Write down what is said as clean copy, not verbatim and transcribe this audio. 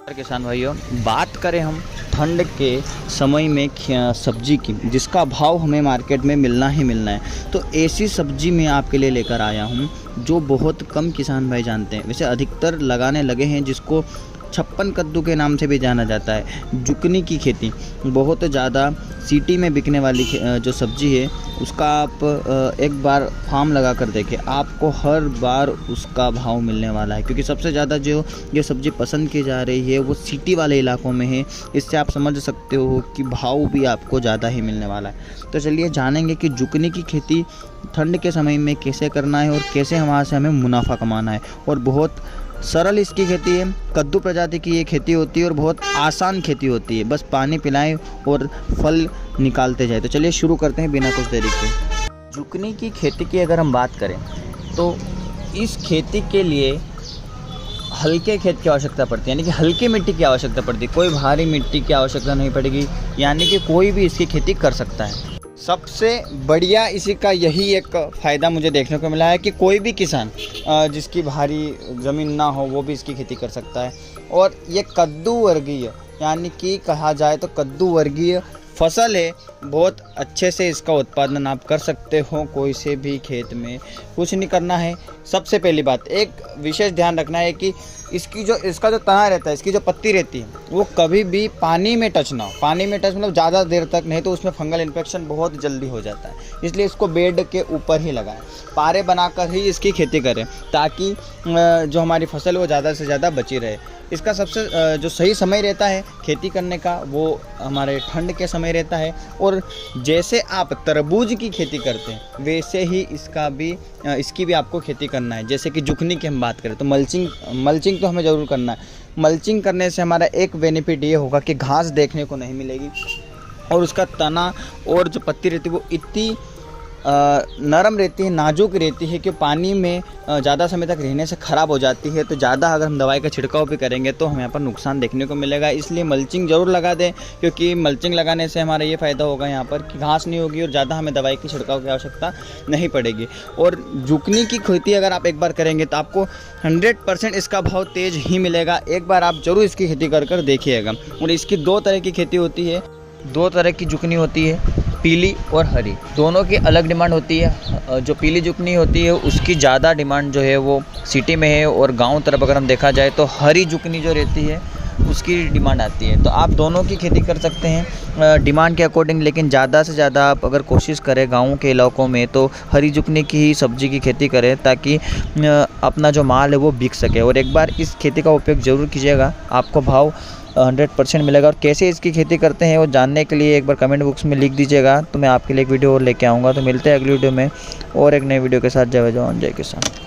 किसान भाइयों, बात करें हम ठंड के समय में सब्जी की, जिसका भाव हमें मार्केट में मिलना ही मिलना है, तो ऐसी सब्जी मैं आपके लिए लेकर आया हूँ जो बहुत कम किसान भाई जानते हैं। वैसे अधिकतर लगाने लगे हैं, जिसको छप्पन कद्दू के नाम से भी जाना जाता है। जुकनी की खेती बहुत ज़्यादा सिटी में बिकने वाली जो सब्जी है, उसका आप एक बार फार्म लगा कर देखें, आपको हर बार उसका भाव मिलने वाला है। क्योंकि सबसे ज़्यादा जो ये सब्ज़ी पसंद की जा रही है वो सिटी वाले इलाकों में है। इससे आप समझ सकते हो कि भाव भी आपको ज़्यादा ही मिलने वाला है। तो चलिए जानेंगे कि जुकनी की खेती ठंड के समय में कैसे करना है और कैसे वहाँ से हमें मुनाफा कमाना है। और बहुत सरल इसकी खेती है, कद्दू प्रजाति की ये खेती होती है और बहुत आसान खेती होती है। बस पानी पिलाएं और फल निकालते जाए। तो चलिए शुरू करते हैं बिना कुछ देरी के। जुकनी की खेती की अगर हम बात करें तो इस खेती के लिए हल्के खेत की आवश्यकता पड़ती है, यानी कि हल्की मिट्टी की आवश्यकता पड़ती है। कोई भारी मिट्टी की आवश्यकता नहीं पड़ेगी, यानी कि कोई भी इसकी खेती कर सकता है। सबसे बढ़िया इसी का यही एक फ़ायदा मुझे देखने को मिला है कि कोई भी किसान जिसकी भारी ज़मीन ना हो वो भी इसकी खेती कर सकता है। और ये कद्दू वर्गीय, यानी कि कहा जाए तो कद्दू वर्गीय फसल है। बहुत अच्छे से इसका उत्पादन आप कर सकते हो। कोई से भी खेत में कुछ नहीं करना है। सबसे पहली बात, एक विशेष ध्यान रखना है कि इसका जो तना रहता है, इसकी जो पत्ती रहती है, वो कभी भी पानी में टच ना हो। पानी में टच मतलब ज़्यादा देर तक नहीं, तो उसमें फंगल इन्फेक्शन बहुत जल्दी हो जाता है। इसलिए इसको बेड के ऊपर ही लगाएं, पारे बनाकर ही इसकी खेती करें, ताकि जो हमारी फसल वो ज़्यादा से ज़्यादा बची रहे। इसका सबसे जो सही समय रहता है खेती करने का, वो हमारे ठंड के समय रहता है। और जैसे आप तरबूज की खेती करते हैं, वैसे ही इसकी भी आपको खेती करना है। जैसे कि जुकनी की हम बात करें तो मल्चिंग तो हमें ज़रूर करना है। मल्चिंग करने से हमारा एक बेनिफिट ये होगा कि घास देखने को नहीं मिलेगी और उसका तना और जो पत्ती रहती है वो इतनी नरम रहती है, नाजुक रहती है कि पानी में ज़्यादा समय तक रहने से ख़राब हो जाती है। तो ज़्यादा अगर हम दवाई का छिड़काव भी करेंगे तो हमें यहाँ पर नुकसान देखने को मिलेगा। इसलिए मल्चिंग ज़रूर लगा दें, क्योंकि मल्चिंग लगाने से हमारा ये फ़ायदा होगा यहाँ पर कि घास नहीं होगी और ज़्यादा हमें दवाई की छिड़काव की आवश्यकता नहीं पड़ेगी। और जुकनी की खेती अगर आप एक बार करेंगे तो आपको 100% इसका भाव तेज़ ही मिलेगा। एक बार आप ज़रूर इसकी खेती कर देखिएगा। और इसकी दो तरह की खेती होती है, दो तरह की जुकनी होती है, पीली और हरी। दोनों की अलग डिमांड होती है। जो पीली जुकनी होती है उसकी ज़्यादा डिमांड जो है वो सिटी में है, और गांव तरफ अगर हम देखा जाए तो हरी जुकनी जो रहती है उसकी डिमांड आती है। तो आप दोनों की खेती कर सकते हैं डिमांड के अकॉर्डिंग। लेकिन ज़्यादा से ज़्यादा आप अगर कोशिश करें गाँव के इलाकों में तो हरी जुकनी की ही सब्ज़ी की खेती करें, ताकि अपना जो माल है वो बिक सके। और एक बार इस खेती का उपयोग ज़रूर कीजिएगा, आपको भाव 100% मिलेगा। और कैसे इसकी खेती करते हैं वो जानने के लिए एक बार कमेंट बॉक्स में लिख दीजिएगा, तो मैं आपके लिए एक वीडियो और लेके आऊँगा। तो मिलते हैं अगली वीडियो में और एक नई वीडियो के साथ। जय जवान जय किसान।